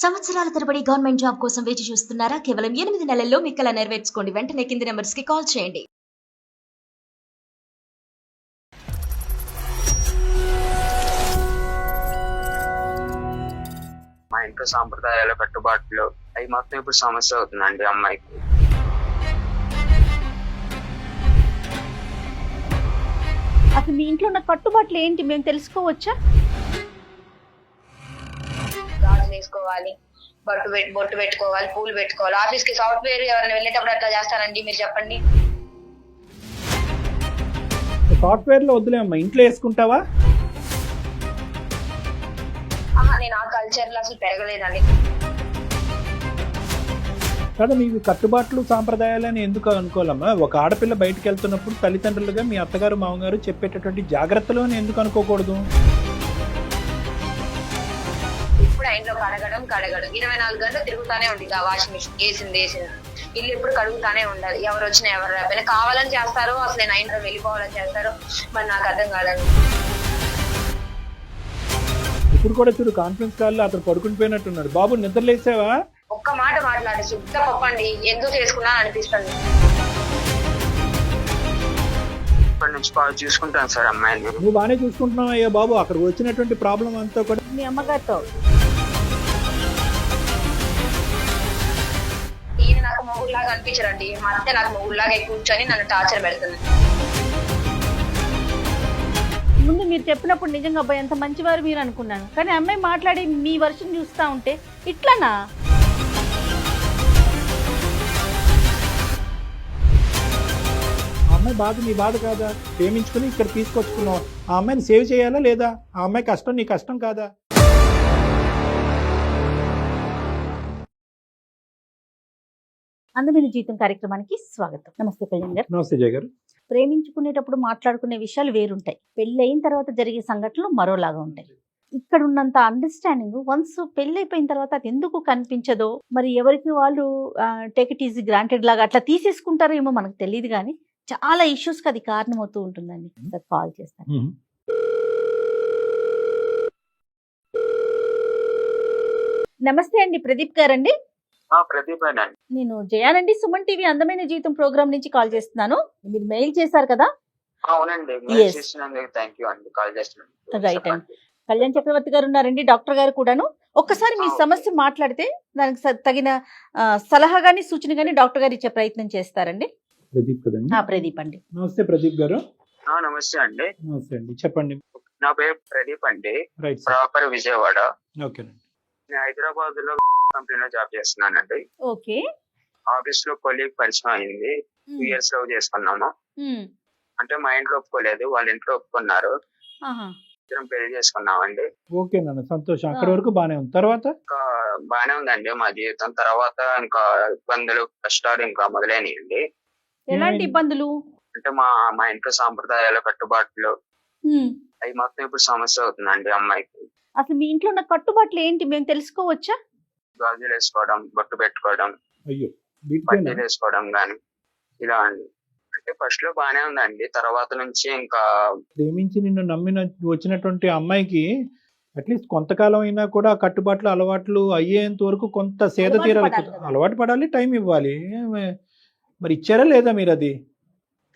సంవత్సరాల తరబడి government job కోసం వేచి చూస్తున్నారా? కేవలం 8 నెలల్లో మీ కల నెరవేర్చుకోండి. వెంటనే కింది నెంబర్స్ కి కాల్ చేయండి. మా ఇంట్లో సాంప్రదాయాల కట్టుబాట్లు అవి మొత్తం ఇప్పుడు సమస్య అవుతుందండి అమ్మాయికి. అసలు మీ ఇంట్లో ఉన్న కట్టుబాట్లు ఏంటి మేము తెలుసుకోవచ్చా? గాజులు వేసుకోవాలి, బొట్టు పెట్టుకోవాలి, పూలు పెట్టుకోవాలి. ఆఫీస్ కి సాఫ్ట్వేర్ ఎవరైనా వెళ్ళేటప్పుడు అట్లా చేస్తారండి? మీరు చెప్పండి. సాఫ్ట్వేర్ లో వద్దులే అమ్మా, ఇంట్లో వేసుకుంటావా? నేను ఆ కల్చర్ లో అసలు పెరగలేదండి. కదా మీకు కట్టుబాట్లు సాంప్రదాయాలని ఎందుకు అనుకోవాలమ్మా? ఒక ఆడపిల్ల బయటకు వెళ్తున్నప్పుడు తల్లిదండ్రులుగా మీ అత్తగారు మామగారు చెప్పేటటువంటి జాగ్రత్తలు అని ఎందుకు అనుకోకూడదు? ఇప్పుడు ఆ ఇంట్లో కడగడం 24 గంటలు తిరుగుతానే ఉంది. ఆ వాషింగ్ మిషన్ వేసింది ఇల్లు ఎప్పుడు కడుగుతానే ఉండాలి. ఎవరు వచ్చినా ఎవరు రాకపోయినా కావాలని చేస్తారు. అసలు నేను ఇంట్లో వెళ్ళిపోవాలని చేస్తారు. మరి నాకు అర్థం కాదండి. ఇప్పుడు కూడా చూడు, కాన్ఫరెన్స్ కాల్లో అతను పడుకుని పోయినట్టున్నాడు. బాబు నిద్రలేసావా? ఒక్క మాట మాట్లాడి శుద్ధ పప్పండి. ఎందుకు చేసుకున్నా అనిపిస్తుంది. ఇప్పటి నుంచి బాగా చూసుకుంటాను సార్ అమ్మాయిని. నువ్వు బాగానే చూసుకుంటున్నావు అయ్యా బాబు. అక్కడ వచ్చినటువంటి ప్రాబ్లం అంతా కూడా మీ అమ్మగారితో ఈయన నాకు మొగుడులాగా అనిపించరండి. మా అత్తే నాకు మొగుడులాగా కూర్చొని నన్ను టార్చర్ పెడుతుంది. ముందు మీరు చెప్పినప్పుడు నిజంగా అబ్బాయి ఎంత మంచివారు మీరు అనుకున్నాను, కానీ అమ్మాయి మాట్లాడి మీ వర్షం చూస్తా ఉంటే ఇట్లానా? ఆ అమ్మాయి బాధ నీ బాధ కాదా? ప్రేమించుకుని ఇక్కడ తీసుకొచ్చుకున్నావు. ఆ అమ్మాయిని సేవ్ చేయాలా లేదా? ఆ అమ్మాయి కష్టం నీ కష్టం కాదా? అందమైన జీవితం కార్యక్రమానికి స్వాగతం. నమస్తే కళ్యాణ్ గారు. నమస్తే జయ గారు. ప్రేమించుకునేటప్పుడు మాట్లాడుకునే విషయాలు వేరుంటాయి, పెళ్ళి అయిన తర్వాత జరిగే సంఘటనలు మరోలాగా ఉంటాయి. ఇక్కడ ఉన్నంత అండర్స్టాండింగ్ వన్స్ పెళ్ళి అయిపోయిన తర్వాత అది ఎందుకు కనిపించదో, మరి ఎవరికి వాళ్ళు టేక్ ఇట్ ఈజీ గ్రాంటెడ్ లాగా అట్లా తీసేసుకుంటారో ఏమో మనకు తెలియదు, కానీ చాలా ఇష్యూస్కి అది కారణమవుతూ ఉంటుందండి. కాల్ చేస్తాను. నమస్తే అండి, ప్రదీప్ గారండి. ప్రదీప్ అండి. నేను జయానండి, సుమన్ టీవీ అందమైన జీవితం ప్రోగ్రామ్ నుంచి కాల్ చేస్తున్నాను. మీరు మెయిల్ చేశారు కదా? అవునండి, Yes. థ్యాంక్ యూ అండి కాల్ చేస్తున్నాను. రైట్ అండి. కళ్యాణ్ చక్రవర్తి గారు ఉన్నారండి, డాక్టర్ గారు కూడాను. ఒక్కసారి మీ సమస్య మాట్లాడితే దానికి తగిన సలహా గానీ సూచన గానీ డాక్టర్ గారు ఇచ్చే ప్రయత్నం చేస్తారండి. ప్రదీప్ కదండి? ప్రదీప్ అండి. నమస్తే ప్రదీప్ గారు. నమస్తే అండి. నమస్తే అండి, చెప్పండి. నా పేరు ప్రదీప్ అండి. Right sir. ప్రాపర్ విజయవాడ. ఓకేనండి. నేను హైదరాబాద్ లో కంపెనీలో జాబ్ చేస్తున్నానండి. ఓకే. ఆఫీస్ లో కొలీగ్ పరిచయం అయింది. 2 years లవ్ చేసుకున్నాము. అంటే మా ఇంట్లో ఒప్పుకోలేదు, వాళ్ళ ఇంట్లో ఒప్పుకున్నారు. ఇద్దరం పెళ్లి చేసుకున్నామండి. ఓకేనండి, సంతోషం. అక్కడి వరకు బానే ఉంది. తర్వాత ఇంకా బానే ఉందండి మా జీవితం. తర్వాత ఇంకా ఇబ్బందులు కష్టాలు ఇంకా మొదలైనయండి. ఎలాంటి ఇబ్బందులు? అంటే మా ఇంట్లో సాంప్రదాయాల కట్టుబాట్లు అవి మొత్తం ఇప్పుడు సమస్య అవుతుందండి అమ్మాయికి. అసలు మీ ఇంట్లో ఉన్న కట్టుబాట్లు ఏంటి మేము తెలుసుకోవచ్చా? గాజులు వేసుకోవడం, బొట్టు పెట్టుకోవడం, అయ్యో పట్టీలు వేసుకోవడం గాని ఇలా అండి. అంటే ఫస్ట్ లో బానే ఉందండి, తర్వాత నుంచి ఇంకా ప్రేమించి నిన్ను నమ్మిన వచ్చినటువంటి అమ్మాయికి అట్లీస్ట్ కొంతకాలం అయినా కూడా ఆ కట్టుబాట్లు అలవాట్లు అయ్యేంత వరకు కొంత సేద అలవాటు తీరాలి. పడాలి కదా. అలవాటు పడాలి, టైం ఇవ్వాలి. మరి ఇచ్చారా లేదా మీరు అది?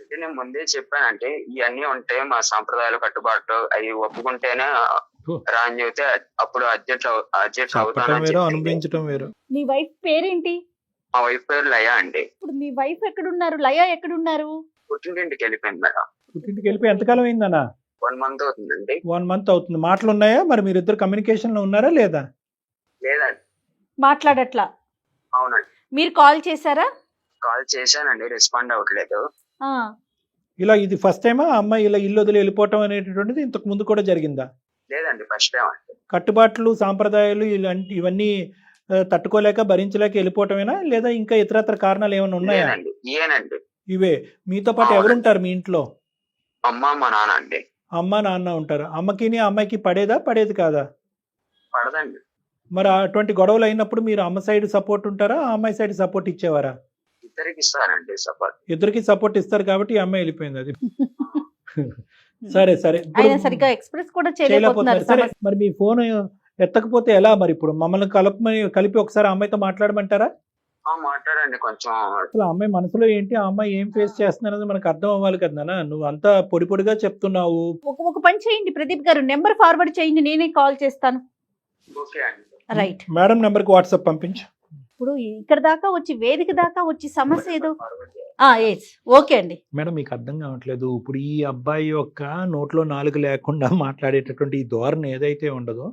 అంటే నేను ముందే చెప్పానంటే ఇవన్నీ ఉంటే మా సాంప్రదాయాల కట్టుబాట్లు అవి ఒప్పుకుంటేనే రా అని చెబితే అప్పుడు అడ్జస్ట్ చెప్పటం అవుతానని వేరు, చెప్పింది. అనుభవించటం వేరు. మీ వైఫ్ పేరేంటి? మా వైఫ్ పేరు లయ అండి. ఇప్పుడు మీ వైఫ్ ఎక్కడున్నారు? లయ ఎక్కడున్నారు? పుట్టింటికి వెళ్ళిపోయింది మేడం. పుట్టింటికి వెళ్ళిపోయి ఎంతకాలం అయిందన్నా? 1 month అవుతుందండి. 1 month అవుతుంది. మాటలు ఉన్నాయా? మరి మీరిద్దరు కమ్యూనికేషన్ లో ఉన్నారా లేదా? లేదండి. మాట్లాడట్లా? అవునండి, మీరు కాల్ చేశారా? కాల్ చేశానండి, రెస్పాండ్ అవ్వట్లేదు. ఇలా ఇది ఫస్ట్ టైమా అమ్మాయి ఇలా ఇల్లు వదిలి వెళ్ళిపోవటం అనేటటువంటిది ఇంతకు ముందు కూడా జరిగిందా? లేదండి, ఫస్ట్ టైం అండి. కట్టుబాట్లు సాంప్రదాయాలు ఇవన్నీ తట్టుకోలేక భరించలేక వెళ్ళిపోవటమేనా, లేదా ఇంకా ఇతరత్ర కారణాలు ఏమైనా ఉన్నాయా? ఏనండి. ఇవే. మీతో పాటు ఎవరుంటారు మీ ఇంట్లో? అమ్మ, మా నాన్న అండి. అమ్మ నాన్న ఉంటారు. అమ్మకి అమ్మాయికి పడేది కాదా? పడదండి. మరి అటువంటి గొడవలు అయినప్పుడు మీరు అమ్మ సైడ్ సపోర్ట్ ఉంటారా, ఆ అమ్మాయి సైడ్ సపోర్ట్ ఇచ్చేవారా? ఇద్దరికి ఇస్తానండి సపోర్ట్. ఇద్దరికి సపోర్ట్ ఇస్తారు కాబట్టి ఈ అమ్మాయి వెళ్ళిపోయింది. అది సరే. ఆయన సరిగ్గా ఎక్స్ప్రెస్ కూడా చేయలేకపోతున్నారు. సరే, మరి మీ ఫోన్ ఎత్తకపోతే ఎలా మరి? ఇప్పుడు మమ్మల్ని కలిపి ఒకసారి ఆ అమ్మాయితో మాట్లాడమంటారా? మాట్లాడండి కొంచెం. అసలు ఆ అమ్మాయి మనసులో ఏంటి, ఆ అమ్మాయి ఏం ఫేస్ చేస్తున్నది మనకు అర్థం అవ్వాలి కదా నాన్న. నువ్వు అంతా పొడి పొడిగా చెప్తున్నావు. ఒక పని చేయండి ప్రదీప్ గారు, నెంబర్ ఫార్వర్డ్ చేయండి, నేనే కాల్ చేస్తాను. ఓకే అండి. రైట్. మేడం నెంబర్కి వాట్సాప్ పంపించు. ఇప్పుడు ఇక్కడ దాకా వచ్చి వేదిక దాకా వచ్చి సమస్య ఏదో ఓకే అండి. మేడం మీకు అర్థం కావట్లేదు. ఇప్పుడు ఈ అబ్బాయి యొక్క నోట్లో నాలుగు లేకుండా మాట్లాడేటటువంటి ఈ ధోరణి ఏదైతే ఉండదో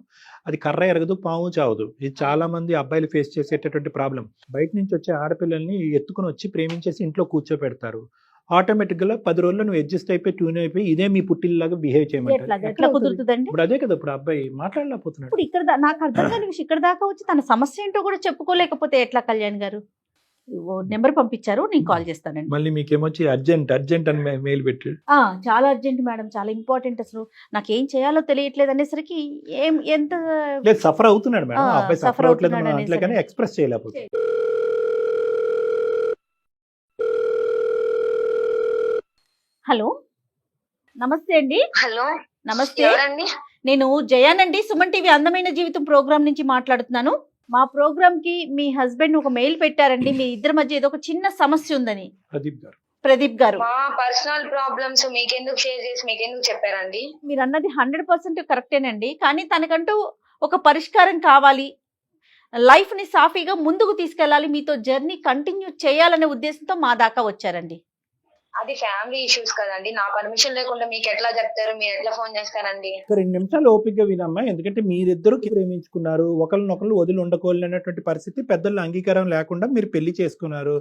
అది కర్ర ఎరగదు, పాము చావదు. ఇది చాలా మంది అబ్బాయిలు ఫేస్ చేసేటటువంటి ప్రాబ్లం. బయట నుంచి వచ్చే ఆడపిల్లల్ని ఎత్తుకుని వచ్చి ప్రేమించేసి ఇంట్లో కూర్చోపెడతారు. ఆటోమేటిక్గా 10 రోజుల్లో నువ్వు అడ్జస్ట్ అయిపోయి ట్యూన్ అయిపోయి ఇదే మీ పుట్టిల్లాగా బిహేవ్ చేయమంటారు. ఎట్లా కుదురుతుందండి? ఇప్పుడు అదే కదా, ఇప్పుడు అబ్బాయి మాట్లాడలేకపోతున్నాడు. ఇప్పుడు ఇక్కడ నాకు అర్థం కాని విషయం, ఇక్కడ దాకా వచ్చి తన సమస్య ఏంటో కూడా చెప్పుకోలేకపోతే ఎట్లా కళ్యాణ్ గారు? నెంబర్ పంపించారు, నేను కాల్ చేస్తానండి. మళ్ళీ మీకేమొచ్చి అర్జెంట్ అని మెయిల్ పెట్టాడు. చాలా అర్జెంట్ మేడం, చాలా ఇంపార్టెంట్. అసలు నాకేం చేయాలో తెలియట్లేదు అనేసరికి ఎంత లేదు సఫర్ అవుతున్నాడు మేడం. ఆ అబ్బాయి సఫర్ అవుతలేదు అట్లా కానీ ఎక్స్ప్రెస్ చేయలేకపోతే. హలో నమస్తే అండి. హలో నమస్తే, ఎవరండి? నేను జయానండి, సుమన్ టీవీ అందమైన జీవితం ప్రోగ్రామ్ నుంచి మాట్లాడుతున్నాను. మా ప్రోగ్రామ్ కి మీ హస్బెండ్ ఒక మెయిల్ పెట్టారండి, మీ ఇద్దరి మధ్య ఏదో ఒక చిన్న సమస్య ఉందని. ప్రదీప్ గారు మా పర్సనల్ ప్రాబ్లమ్స్ మీకెందుకు షేర్ చేసి మీకెందుకు చెప్పారండి? మీరు అన్నది 100% కరెక్టేనండి, కానీ తనకంటూ ఒక పరిష్కారం కావాలి, లైఫ్ ని సాఫీగా ముందుకు తీసుకెళ్లాలి, మీతో జర్నీ కంటిన్యూ చేయాలనే ఉద్దేశంతో మా దాకా వచ్చారండి. అది ఫ్యామిలీ ఇష్యూస్ కదండి, నా పర్మిషన్ లేకుండా మీకు ఎట్లా చెప్తారు, మీరు ఎట్లా ఫోన్ చేస్తారండి? 2 నిమిషాలు ఓపికగా వినమ్మా. ఎందుకంటే మీరిద్దరు ప్రేమించుకున్నారు, ఒకరినొకరు వదిలి ఉండకోలేనటువంటి పరిస్థితి, పెద్దల అంగీకారం లేకుండా మీరు పెళ్లి చేసుకున్నారు.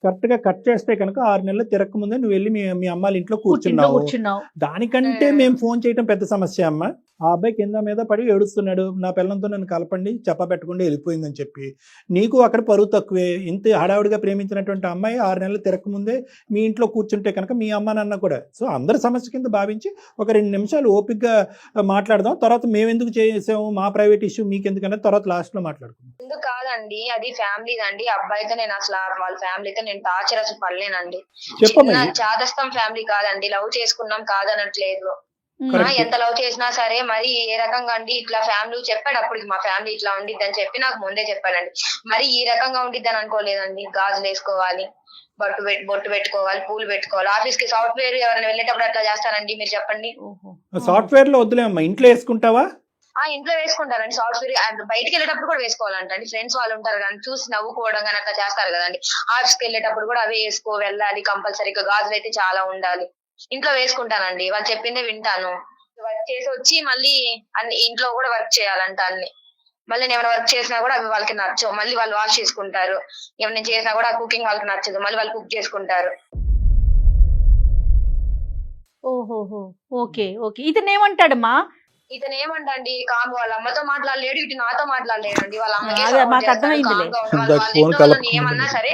కరెక్ట్ గా కట్ చేస్తే కనుక 6 నెలలు తిరక్క ముందే నువ్వు వెళ్ళి మీ అమ్మాళ్ళ ఇంట్లో కూర్చున్నావు. దానికంటే మేము ఫోన్ చేయడం పెద్ద సమస్య అమ్మ. ఆ అబ్బాయి కింద మీద పడి ఏడుస్తున్నాడు, నా పిల్లలతో నన్ను కలపండి, చెప్పబెట్టకుండా వెళ్ళిపోయిందని చెప్పి. నీకు అక్కడ పరువు తక్కువే. ఇంత హడావుడిగా ప్రేమించినటువంటి అమ్మాయి 6 నెలలు తిరక్క ముందే మీ ఇంట్లో కూర్చుంటే కనుక మీ అమ్మ నాన్న కూడా సో అందరి సమస్య కింద భావించి ఒక 2 నిమిషాలు ఓపికగా మాట్లాడదాం. తర్వాత మేము ఎందుకు చేసాము, మా ప్రైవేట్ ఇష్యూ మీకు ఎందుకన్నా తర్వాత లాస్ట్ లో మాట్లాడుకుందాం. ఎందుకు కాదండి, అది ఫ్యామిలీ అండి. అబ్బాయితో నేను అసలు వాళ్ళ ఫ్యామిలీతో నేను టార్చర్ అసలు పడలేనండి. చాదస్తం ఫ్యామిలీ కాదండి, లవ్ చేసుకున్నాం కాదనట్లేదు. ఎంత లవ్ చేసినా సరే మరి ఏ రకంగా అండి ఇట్లా ఫ్యామిలీ చెప్పాడు. అప్పటికి మా ఫ్యామిలీ ఇట్లా ఉండిద్ది అని చెప్పి నాకు ముందే చెప్పాడండి. మరి ఈ రకంగా ఉండిద్ది అని అనుకోలేదండి. గాజులు వేసుకోవాలి, బొట్టు పెట్టుకోవాలి, పూలు పెట్టుకోవాలి. ఆఫీస్ కి సాఫ్ట్వేర్ ఎవరైనా వెళ్ళేటప్పుడు అట్లా చేస్తారండి? మీరు చెప్పండి. సాఫ్ట్వేర్ లో వద్దులేమ్మా, ఇంట్లో వేసుకుంటావా? ఇంట్లో వేసుకుంటారండి సాఫ్ట్వేర్. అండ్ బయటకి వెళ్ళేటప్పుడు కూడా వేసుకోవాలంటండి. ఫ్రెండ్స్ వాళ్ళు ఉంటారు కానీ చూసి నవ్వుకోవడం కానీ అట్లా చేస్తారు కదండి. ఆఫీస్ కి వెళ్ళేటప్పుడు కూడా అవే వెళ్ళాలి కంపల్సరీగా. గాజులు అయితే చాలా ఉండాలి. ఇంట్లో వేసుకుంటానండి, వాళ్ళు చెప్పిందే వింటాను. వర్క్ చేసి వచ్చి మళ్ళీ ఇంట్లో కూడా వర్క్ చేయాలంట అన్ని. మళ్ళీ నేను ఏమైనా వర్క్ చేసినా కూడా అవి వాళ్ళకి నచ్చవు. మళ్ళీ వాళ్ళు వాష్ చేసుకుంటారు. ఏమైనా నేను చేసినా కూడా కుకింగ్ వాళ్ళకి నచ్చదు, మళ్ళీ వాళ్ళు కుక్ చేసుకుంటారు. ఓహోహో, ఓకే ఓకే. ఇతను ఏమంటాడమ్మా? ఇతను ఏమంటండి, కామ్ వాళ్ళ అమ్మతో మాట్లాడలేడు, ఇటు నాతో మాట్లాడలేడండి. వాళ్ళ అమ్మకి ఏమన్నా సరే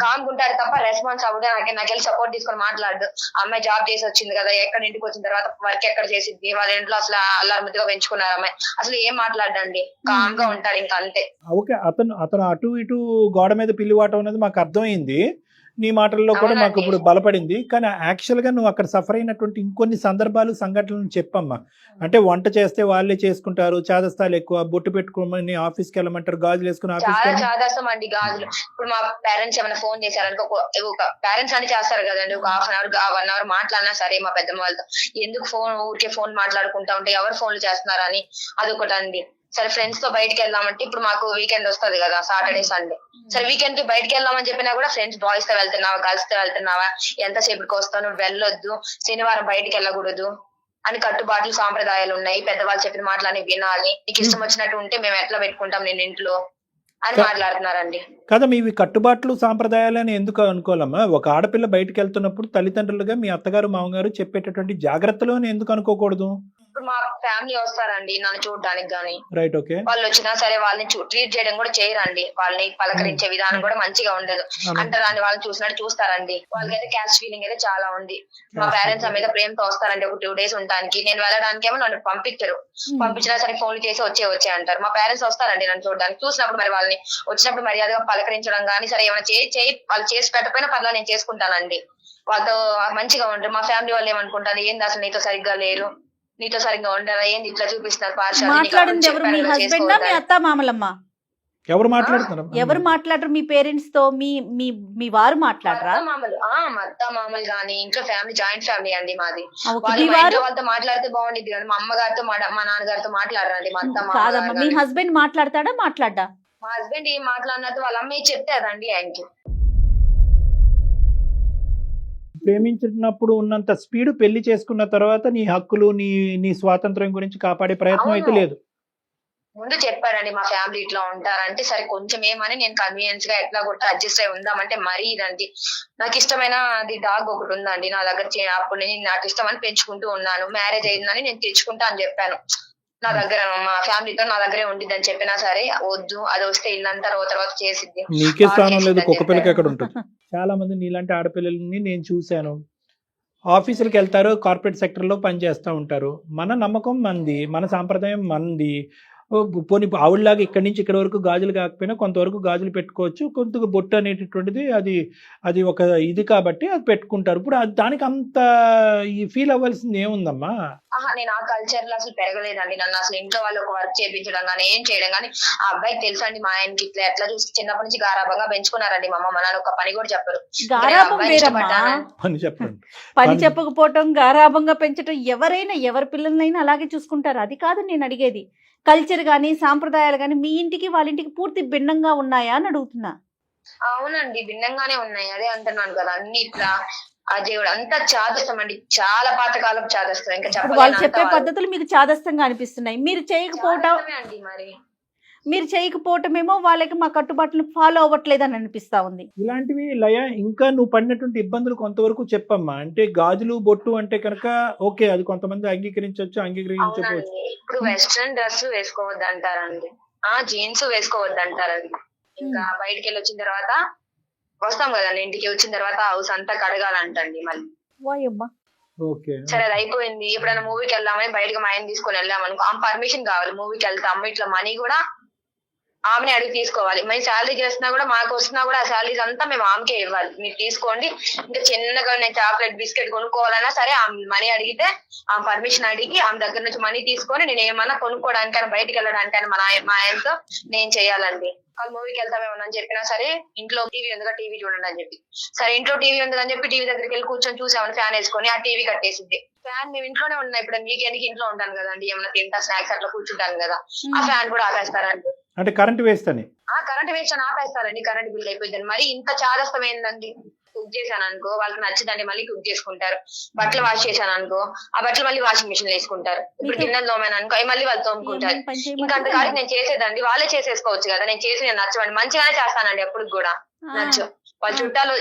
కామ్కుంటారు తప్ప రెస్పాన్స్ అవ్వదు. నాకెళ్ళి సపోర్ట్ తీసుకొని మాట్లాడు. అమ్మాయి జాబ్ చేసి వచ్చింది కదా, ఎక్కడ ఇంటికి వచ్చిన తర్వాత వర్క్ ఎక్కడ చేసిద్ది, వాళ్ళ ఇంట్లో అసలు అల్లారుముద్దుగా పెంచుకున్నారు అమ్మాయి, అసలు ఏం మాట్లాడండి, కామ్ గా ఉంటాడు ఇంకా అంతే. ఓకే, అతను అటు ఇటు గోడ మీద పిల్లివాటం అనేది మాకు అర్థమైంది. నీ మాటల్లో కూడా మాకు ఇప్పుడు బలపడింది. కానీ యాక్చువల్ గా నువ్వు అక్కడ సఫర్ అయినటువంటి ఇంకొన్ని సందర్భాలు సంఘటనలు చెప్పమ్మా. అంటే వంట చేస్తే వాళ్ళే చేసుకుంటారు, చాదస్తాలు ఎక్కువ, బొట్టు పెట్టుకోమని ఆఫీస్కి వెళ్ళమంటారు, గాజులు వేసుకుని చాలా చాదస్తాం అండి గాజులు. ఇప్పుడు మా పేరెంట్స్ ఏమైనా ఫోన్ చేశారనుకో, పేరెంట్స్ అని చేస్తారు కదండి, ఒక 1 అవర్ మాట్లాడినా సరే మా పెద్దమ్మ వాళ్ళతో ఎందుకు ఊరికే ఫోన్ మాట్లాడుకుంటా ఉంటే ఎవరు ఫోన్లు చేస్తున్నారని అదొకటండి. సరే ఫ్రెండ్స్ తో బయటకు వెళ్దామంటే ఇప్పుడు మాకు వీకెండ్ వస్తుంది కదా, సాటర్డే సండే. సరే వీకెండ్ కి బయటకు వెళ్దామని చెప్పినా కూడా ఫ్రెండ్స్ బాయ్స్ తో వెళ్తున్నావా, గర్ల్స్ తో వెళ్తున్నావా, ఎంతసేపటికి వస్తావు, నువ్వు వెళ్ళొద్దు, శనివారం బయటకు వెళ్ళకూడదు అని కట్టుబాట్లు సాంప్రదాయాలు ఉన్నాయి. పెద్దవాళ్ళు చెప్పిన మాటలని వినాలి, నీకు ఇష్టం వచ్చినట్టు ఉంటే మేము ఎట్లా పెట్టుకుంటాం నేను ఇంట్లో అని మాట్లాడుతున్నారండి. కదా మీవి కట్టుబాట్లు సాంప్రదాయాలు అని ఎందుకు అనుకోవాలమ్మా? ఒక ఆడపిల్ల బయటకు వెళ్తున్నప్పుడు తల్లిదండ్రులుగా మీ అత్తగారు మామగారు చెప్పేటటువంటి జాగ్రత్తలు అని ఎందుకు అనుకోకూడదు? ఇప్పుడు మా ఫ్యామిలీ వస్తారండి నన్ను చూడడానికి గానీ, రైట్, ఓకే, వాళ్ళు వచ్చినా సరే వాళ్ళని ట్రీట్ చేయడం కూడా చేయరండి. వాళ్ళని పలకరించే విధానం కూడా మంచిగా ఉండదు. అంటారండి, వాళ్ళని చూసినట్టు చూస్తారండి. వాళ్ళకైతే క్యాస్ట్ ఫీలింగ్ అయితే చాలా ఉంది. మా పేరెంట్స్ మీద ప్రేమతో వస్తారండి ఒక 2 days ఉండడానికి. నేను వెళ్ళడానికి ఏమో నన్ను పంపించరు, పంపించినా సరే ఫోన్లు చేసి వచ్చే అంటారు. మా పేరెంట్స్ వస్తారండి నన్ను చూడడానికి. చూసినప్పుడు మరి వాళ్ళని వచ్చినప్పుడు మర్యాదగా పలకరించడం కానీ, సరే ఏమైనా వాళ్ళు చేసి పెట్టకపోయినా పర్లేదు నేను చేసుకుంటానండి. వాళ్ళతో మంచిగా ఉంటారు. మా ఫ్యామిలీ వాళ్ళు ఏమనుకుంటారు, ఏంది అసలు నీతో సరిగ్గా లేరు, నీతో సరిగ్గా ఉండరా, ఏంది ఇట్లా చూపిస్తున్నారు పార్షాలిటీ, మాట్లాడింది ఎవరు? మీ హస్బెండ్ మీ అత్త మామలమ్మ? ఎవరు మాట్లాడుతున్నారు? ఎవరు మాట్లాడరు మీ పేరెంట్స్ తో? మీ మీ మీ వారు మాట్లాడరా? మా అత్త మామలు గానీ ఇంట్లో ఫ్యామిలీ జాయింట్ ఫ్యామిలీ అండి మాది. ఓకే, వాళ్ళు మీ మా వారు ఇంట్లో వాళ్ళతో మాట్లాడితే బాగుండిద్ది కానీ మా అమ్మగారితో మా నాన్నగారితో మాట్లాడరండి. మా అత్త కాదమ్మా, మీ మామ హస్బెండ్ మాట్లాడతాడా మాట్లాడా? మా హస్బెండ్ ఏం మాట్లాడినట్టు వాళ్ళ అమ్మ చెప్తారండి ఆయనకి. ప్రేమించినప్పుడు ఉన్నంత స్పీడ్ పెళ్లి చేసుకున్న తర్వాత నీ హక్కులు నీ నీ స్వాతంత్రం గురించి కాపాడే ప్రయత్నం అయితే అవును. లేదు. ముందు చెప్పారండి మా ఫ్యామిలీ ఇట్లా ఉంటారంటే సరే కొంచెం ఏమని నేను కన్వీనియన్స్ గా ఎట్లా కొట్టి అడ్జస్ట్ అయి ఉందామంటే మరీ ఇదండి. నాకు ఇష్టమైన అది డాగ్ ఒకటి ఉందండి నా దగ్గర. అప్పుడు నేను నాకు ఇష్టం అని పెంచుకుంటూ ఉన్నాను. మ్యారేజ్ అయిందని నేను తెచ్చుకుంటా అని చెప్పాను. నా దగ్గర మా ఫ్యామిలీతో నా దగ్గరే ఉండిద్దని చెప్పినా సరే వద్దు, అది వస్తే ఇల్లంతా తర్వాత చేసిద్ది. నీకే స్థానం లేదు, చేసిద్దని కుక్క పిల్లకి చెప్పారు. ఎక్కడ ఉంటుంది? చాలా మంది నీలాంటి ఆడపిల్లల్ని నేను చూశాను. ఆఫీసులకు వెళ్తారు, కార్పొరేట్ సెక్టర్లో పనిచేస్తూ ఉంటారు. మన నమ్మకం మంది, మన సాంప్రదాయం మంది. పోనీ ఆవిడలాగా ఇక్కడి నుంచి ఇక్కడ వరకు గాజులు కాకపోయినా కొంతవరకు గాజులు పెట్టుకోవచ్చు. కొంత బొట్టు అనేటటువంటిది అది ఒక ఇది కాబట్టి అది పెట్టుకుంటారు. ఇప్పుడు దానికి అంత ఈ ఫీల్ అవ్వాల్సింది ఏముందమ్మా? నేను ఆ కల్చర్ లో అసలు పెరగలేదండి. నన్ను అసలు ఇంట్లో వాళ్ళు ఒక వర్క్ చేయించడం కానీ ఏం చేయడం కానీ ఆ అబ్బాయికి తెలుసండి. మా ఆయనకి ఇట్లా ఎట్లా చూసి చిన్నప్పటి నుంచి గారాబంగా పెంచుకున్నారండి మా అమ్మ. మా నాన్న ఒక పని కూడా చెప్పరు. గారాబం వేరమ్మా. అని చెప్పండి. పని చెప్పకపోవటం, గారాబంగా పెంచటం, ఎవరైనా ఎవరి పిల్లలైనా అలాగే చూసుకుంటారు. అది కాదు నేను అడిగేది. కల్చర్ గానీ సాంప్రదాయాలు గానీ మీ ఇంటికి వాళ్ళ ఇంటికి పూర్తి భిన్నంగా ఉన్నాయా అని అడుగుతున్నా. అవునండి, భిన్నంగానే ఉన్నాయి. అదే అంటున్నాను కదా, అన్ని ఇట్లా అజేవుడు అంతా చాదస్తం అండి. చాలా పాతకాలం చాదస్తం. ఇంకా ఇప్పుడు వాళ్ళు చెప్పే పద్ధతులు మీకు చాదస్తంగా అనిపిస్తున్నాయి. మీరు చేయకపోవటం అండి. మరి మీరు చేయకపోవటమేమో వాళ్ళకి మా కట్టుబాట్లను ఫాలో అవ్వట్లేదని అనిపిస్తా ఉంది. ఇలాంటివి లయ ఇంకా నువ్వు పడినటువంటి ఇబ్బందులు కొంతవరకు చెప్పమ్మా. అంటే గాజులు బొట్టు అంటే కనుక ఓకే, అది కొంతమంది అంగీకరించవచ్చు, అంగీకరించకపోవచ్చు. అవునండి, ఇప్పుడు వెస్ట్రన్ డ్రెస్ వేసుకోవద్దు అంటారండి. జీన్స్ వేసుకోవద్దు అంటారండి. ఇంకా బయటికి వెళ్ళి వచ్చిన తర్వాత వస్తాం కదండి, ఇంటికి వచ్చిన తర్వాత హౌస్ అంతా కడగాలంటండి మళ్ళీ. వాయమ్మా. ఓకే, సరే అది అయిపోయింది. ఎప్పుడైనా మూవీకి వెళ్దామని బయటకు మా ఆయన తీసుకొని వెళ్ళామనుకో, ఆమె పర్మిషన్ కావాలి. మూవీకి వెళ్తాము, ఇట్లా మనీ కూడా ఆమెనే అడిగి తీసుకోవాలి. మేము శాలరీ చేస్తున్నా కూడా మాకు వస్తున్నా కూడా ఆ శాలరీస్ అంతా మేము ఆమెకే ఇవ్వాలి. మీరు తీసుకోండి. ఇంకా చిన్నగా నేను చాక్లెట్ బిస్కెట్ కొనుక్కోవాలన్నా సరే ఆమె మనీ అడిగితే ఆమె పర్మిషన్ అడిగి ఆమె దగ్గర నుంచి మనీ తీసుకొని నేను ఏమన్నా కొనుక్కోవడానికైనా బయటకు వెళ్ళడానికైనా మా ఆయనతో నేను చేయాలండి. వాళ్ళు మూవీకి వెళ్తామేమని చెప్పినా సరే ఇంట్లో టీవీ ఉందిగా టీవీ చూడండి అని చెప్పి, సరే ఇంట్లో టీవీ ఉందని చెప్పి టీవీ దగ్గరికి వెళ్ళి కూర్చొని చూసామని ఫ్యాన్ వేసుకొని ఆ టీవీ కట్టేసిద్ది. ఫ్యాన్ మేము ఇంట్లోనే ఉన్నాయి. ఇప్పుడు వీకెండ్కి ఇంట్లో ఉంటాను కదండి, ఏమన్నా తింటా స్నాక్స్ అట్లా కూర్చుంటాను కదా, ఆ ఫ్యాన్ కూడా ఆపేస్తారండి. అంటే కరెంట్ వేస్తాని కరెంట్ వేస్ట్ అని ఆపేస్తారండి. కరెంట్ బిల్ అయిపోయిందని. మరి ఇంత చాదస్తం ఏందండి? కుక్ చేశాను అనుకో వాళ్ళకి నచ్చదండి, మళ్ళీ కుక్ చేసుకుంటారు. బట్టలు వాష్ చేశాను అనుకో ఆ బట్టలు మళ్ళీ వాషింగ్ మిషన్ లో వేసుకుంటారు. ఇప్పుడు గిన్నెలు తోమాను అనుకో అవి మళ్ళీ వాళ్ళు తోముకుంటారు. ఇంకా అంతకాడికి నేను చేసేదండి వాళ్ళే చేసేసుకోవచ్చు కదా. నేను చేసి నేను నచ్చవండి, మంచిగానే చేస్తానండి. ఎప్పుడు కూడా నచ్చు. వాళ్ళు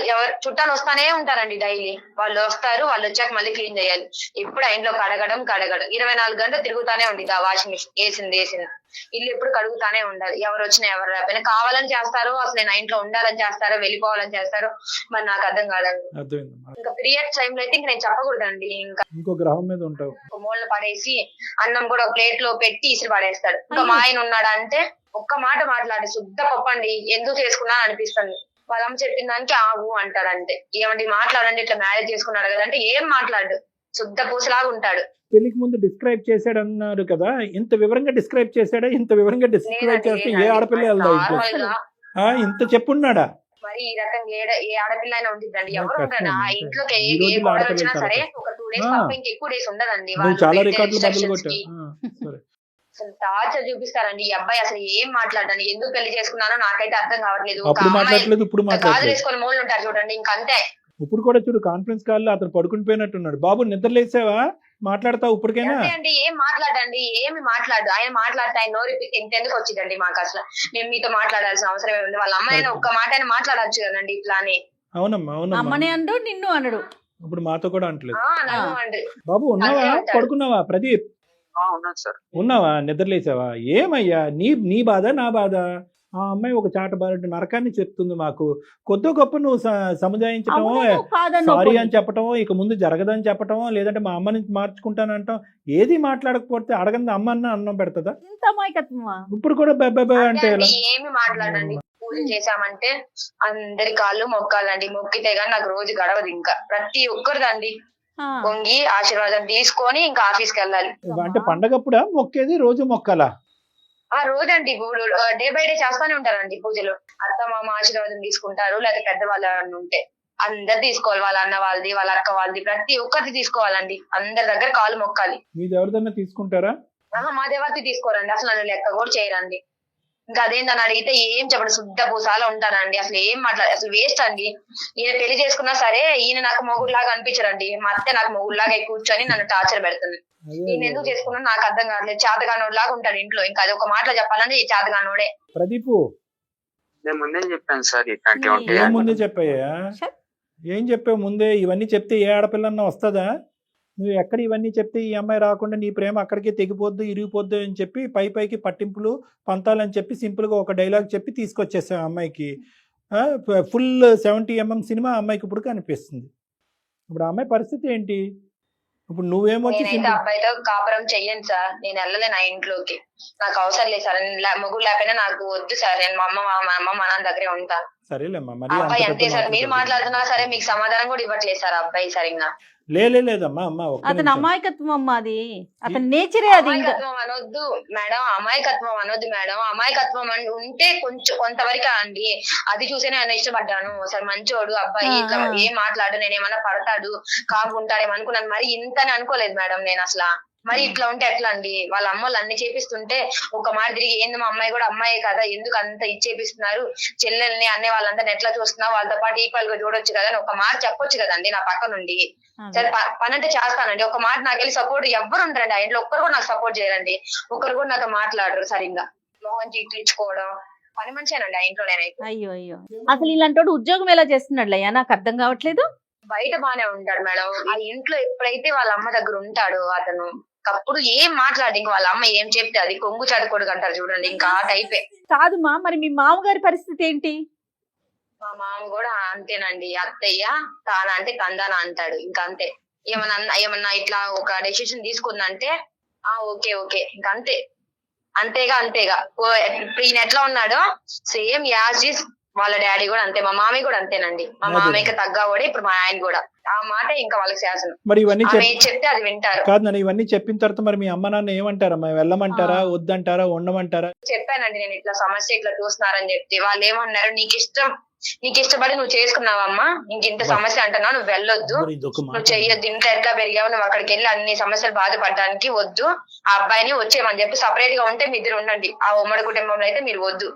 చుట్టాలు వస్తానే ఉంటారండి డైలీ. వాళ్ళు వస్తారు, వాళ్ళు వచ్చాక మళ్ళీ క్లీన్ చేయాలి. ఎప్పుడు ఆ ఇంట్లో కడగడం 24 గంటలు తిరుగుతానే ఉండిద్ది ఆ వాషింగ్ మిషన్. వేసింది ఇల్లు ఎప్పుడు కడుగుతానే ఉండాలి. ఎవరు వచ్చినా ఎవరు రాకపోయినా. కావాలని చేస్తారో అసలు నేను ఆ ఇంట్లో ఉండాలని చేస్తారో వెళ్ళిపోవాలని చేస్తారో మరి నాకు అర్థం కాదండి. ఇంకా పీరియడ్స్ టైంలో అయితే ఇంకా నేను చెప్పకూడదండి. ఇంకా ఇంకో గ్రహం మీద ఉంటావు. మూల పడేసి అన్నం కూడా ప్లేట్ లో పెట్టి ఇసిరి పడేస్తాడు. ఇంకా మా ఆయన ఉన్నాడా అంటే ఒక్క మాట మాట్లాడి శుద్ధ పప్పండి ఎందుకు చేసుకున్నా అనిపిస్తుంది. వాళ్ళమ్మ చెప్పిన దానికి ఆగు అంటాడంటే. ఏమండి మాట్లాడండి, ఇట్లా మ్యారేజ్ చేసుకున్నాడు కదా అంటే ఏం మాట్లాడు, శుద్ధ పూసలాగా ఉంటాడు. పెళ్లికి ముందు డిస్క్రైబ్ చేశాడు అన్నారు కదా, ఇంత వివరంగా డిస్క్రైబ్ చేశాడా? ఇంత వివరంగా డిస్క్రైబ్ చేస్తే ఏ ఆడపిల్ల వెళ్దా? ఇంత చెప్పున్నాడా? మరి ఈ రకంగా ఏ ఆడపిల్ల అయినా ఉండిద్దండి. ఎవరు ఉంటాడు ఆ ఇంట్లోకి ఏ కోడలు వచ్చినా సరే ఒక 2 days తప్ప ఇంకెక్కువ డేస్ ఉండదండి. చాలా రికార్డులు బదులు కొట్టా. అసలు టార్చర్ చూపిస్తారండి. ఈ అబ్బాయి అసలు ఏం మాట్లాడండి, ఎందుకు పెళ్లి చేసుకున్నానో నాకైతే అర్థం కావట్లేదు. అప్పుడు మాట్లాడలేదు, ఇప్పుడు గాజులు వేసుకొని మూలు ఉంటారు చూడండి, ఇంకంతే. ఇప్పుడు కూడా చూడు కాన్ఫరెన్స్ కాల్ లో అతను పడుకుని పోయినట్టున్నాడు. బాబు నిద్రలేసావా? మాట్లాడతావు ఇప్పటికైనా? అండి ఏం మాట్లాడండి, ఏమి మాట్లాడు. ఆయన మాట్లాడితే ఆయన నోరు ఇంతెందుకు వచ్చిందండి మాకు అసలు. మేము మీతో మాట్లాడాల్సిన అవసరం ఏముంది? వాళ్ళ అమ్మాయినా ఒక్క మాట అయినా మాట్లాడచ్చు కదండి ఇట్లానే. అవునమ్మా, అమ్మనే అండు నిన్ను అనడు. ఇప్పుడు మాతో కూడా అంటలేదు. అండి బాబు ఉన్నావా? పడుకున్నావా? ప్రదీప్ ఉన్నావా? నిద్రలేసావా? ఏమయ్యా నీ బాధ నా బాధ? ఆ అమ్మాయి ఒక చాటబారెడ్డి నరకాన్ని చెప్తుంది మాకు. కొద్ది గొప్ప నువ్వు సముదాయించటమో, సారీ అని చెప్పటమో, ఇక ముందు జరగదని చెప్పటమో, లేదంటే మా అమ్మని మార్చుకుంటానంటాం. ఏది మాట్లాడకపోతే అడగంది అమ్మ అన్న అన్నం పెడతదా? ఇప్పుడు కూడా అంటే ఏమి మాట్లాడండి. పూజ చేశామంటే అందరి కాళ్ళు మొక్కాలండి. మొక్కితే గానీ నాకు రోజు గడవదు. ఇంకా ప్రతి ఒక్కరిదండి వంగి ఆశీర్వాదం తీసుకొని ఇంకా ఆఫీస్కి వెళ్ళాలి. అంటే పండగప్పుడా మొక్కేది, రోజు మొక్కాలా? ఆ రోజండి ఇప్పుడు డే బై డే చేస్తానే ఉంటారండి పూజలు. అత్త మామ ఆశీర్వాదం తీసుకుంటారు, లేదా పెద్దవాళ్ళు ఎవరైనా ఉంటే అందరు తీసుకోవాలి. వాళ్ళ అన్న వాళ్ళది, వాళ్ళ అక్క వాళ్ళది, ప్రతి ఒక్కరిది తీసుకోవాలండి. అందరి దగ్గర కాలు మొక్కాలి. మీది ఎవరిదన్నా తీసుకుంటారా? మా దేవతి తీసుకోరండి, అసలు నన్ను లెక్క కూడా చేయరండి. ఇంకా అదేందని అడిగితే ఏం చెప్పండి, శుద్ధ పూసాలో ఉంటానండి. అసలు ఏం మాట్లాడ, అసలు వేస్ట్ అండి. ఈయన పెళ్లి చేసుకున్నా సరే ఈయన నాకు మొగుడులాగా అనిపించరండి. మా అత్తే నాకు మొగుడులాగా కూర్చొని నన్ను టార్చర్ పెడుతుంది. ఈయన ఎందుకు చేసుకున్నా నాకు అర్థం కావట్లేదు. చేతగానోడు లాగా ఉంటాడు ఇంట్లో. ఇంకా అది ఒక మాటలో చెప్పాలంటే ఈ చేతగానోడే. ప్రదీప్ నేను ముందే చెప్పాను సార్ ఇట్లాంటివి ఉంటాయి ఏం అని. ముందే చెప్పాయా? ఏం చెప్పావు ముందే? ఇవన్నీ చెప్తే ఏ ఆడపిల్లన్నా వస్తుందా? నువ్వు ఎక్కడ ఇవన్నీ చెప్తే ఈ అమ్మాయి రాకుండా నీ ప్రేమ అక్కడికే తెగిపోద్దు, ఇరిగిపోద్దు అని చెప్పి పైకి పట్టింపులు పంతాలని చెప్పి సింపుల్గా ఒక డైలాగ్ చెప్పి తీసుకొచ్చేసావు అమ్మాయికి. ఫుల్ 70mm సినిమా అమ్మాయికి ఇప్పుడు కనిపిస్తుంది. ఇప్పుడు ఆ అమ్మాయి పరిస్థితి ఏంటి? ఇప్పుడు నువ్వేమొచ్చి నేనైతే అబ్బాయితో కాపురం చెయ్యను సార్. నేను వెళ్ళలేను ఆ ఇంట్లోకి. నాకు అవసరం లేదు సార్. మొగుడు లేకపోయినా నాకు వద్దు సార్. నేను మా అమ్మ మా నాన్న దగ్గరే ఉంటాను. సరేలేమ్మా, మరి అబ్బాయి అంత అంతే పెద్ద సార్. మీరు మాటలు మాట్లాడుతున్నా సరే మీకు సమాధానం కూడా ఇవ్వట్లేదు సార్ అబ్బాయి సరిగ్గా. లేదమ్మా అమ్మ, ఒక్క అతని నిమిషం. అమాయకత్వం అమ్మ, అది అతని నేచరే అది. ఇంకా అమాయకత్వం అనొద్దు మేడం, అమాయకత్వం అనొద్దు మేడం. అమాయకత్వం ఉంటే కొంతవరకు అండి. అది చూసే నేను ఇష్టపడ్డాను. సరే మంచోడు అబ్బాయి, ఇట్లా ఏం మాట్లాడు, నేను ఏమన్నా పడతాడు కాకుంటాడేమో అనుకున్నాను. మరి ఇంతని అనుకోలేదు మేడం నేను అసలు. మరి ఇట్లా ఉంటే ఎట్లా అండి? వాళ్ళ అమ్మోళ్ళు అన్ని చేపిస్తుంటే ఒక మాట తిరిగి ఏంది మా అమ్మాయి కూడా అమ్మాయి కదా, ఎందుకు అంత ఇచ్చేపిస్తున్నారు, చెల్లెల్ని అనే వాళ్ళందరిని ఎట్లా చూస్తున్నా, వాళ్ళతో పాటు ఈక్వల్ గా చూడొచ్చు కదా అని ఒక మాట చెప్పొచ్చు కదండి నా పక్క నుండి. సరే పని అంటే చేస్తానండి, ఒక మాట నాకు వెళ్ళి సపోర్ట్ ఎవ్వరు ఉండరండి ఆ ఇంట్లో. ఒక్కరు కూడా నాకు సపోర్ట్ చేయరండి. ఒక్కరు కూడా నాతో మాట్లాడరు సరిగ్గా. మోహన్ చీట్లించుకోవడం పని మనిషేనండి ఆ ఇంట్లో నేనైతే. అయ్యో అసలు ఇలాంటి ఉద్యోగం ఎలా చేస్తున్నాడులయ్యా, నాకు అర్థం కావట్లేదు. బయట బానే ఉంటాడు మేడం. ఆ ఇంట్లో ఎప్పుడైతే వాళ్ళ అమ్మ దగ్గర ఉంటాడో అతను అప్పుడు ఏం మాట్లాడి ఇంక వాళ్ళ అమ్మ ఏం చెప్తే అది కొంగు చదువుకోడు అంటారు చూడండి, ఇంకా ఆ టైపే. కాదుమా, మరి మీ మామగారి పరిస్థితి ఏంటి? మా మామ కూడా అంతేనండి. అత్తయ్య తాన అంటే కందాన అంటాడు. ఇంకా అంతే. ఏమన్నా ఇట్లా ఒక డెసిషన్ తీసుకుందంటే ఓకే ఇంకా అంతే. అంతేగా ఇప్పుడు ఈయన ఎట్లా ఉన్నాడో సేమ్ యాజ్ ఇస్ వాళ్ళ డాడీ కూడా అంతే. మా మామయ్య కూడా అంతేనండి. మా మామయ్యకి తగ్గవాడే ఇప్పుడు మా ఆయన కూడా. ఆ మాట ఇంకా వాళ్ళకి శాసనం. మరి ఇవన్నీ చెప్తే అది వింటారు. కాదు నన్ను ఇవన్నీ చెప్పిన తర్వాత మరి మీ అమ్మ నాన్న ఏమంటారమ్మా? వెళ్ళమంటారా, వద్దంటారా, ఉండమంటారా? చెప్పానండి నేను ఇట్లా సమస్య ఇట్లా చూస్తున్నారని చెప్తే వాళ్ళు ఏమన్నారు, నీకు ఇష్టపడి నువ్వు చేసుకున్నావమ్మా, ఇంత సమస్య అంటున్నావు, నువ్వు వెళ్ళొద్దు, నువ్వు చెయ్యొద్దు, ఇంట్లో ఎట్లా పెరిగావు, నువ్వు అక్కడికి వెళ్ళి అన్ని సమస్యలు బాధపడడానికి వద్దు, ఆ అబ్బాయిని వచ్చేయమని చెప్పి సపరేట్ గా ఉంటే మీ ఇద్దరు ఉండండి. ఆ ఉమ్మడి కుటుంబంలో అయితే మీరు వద్దు,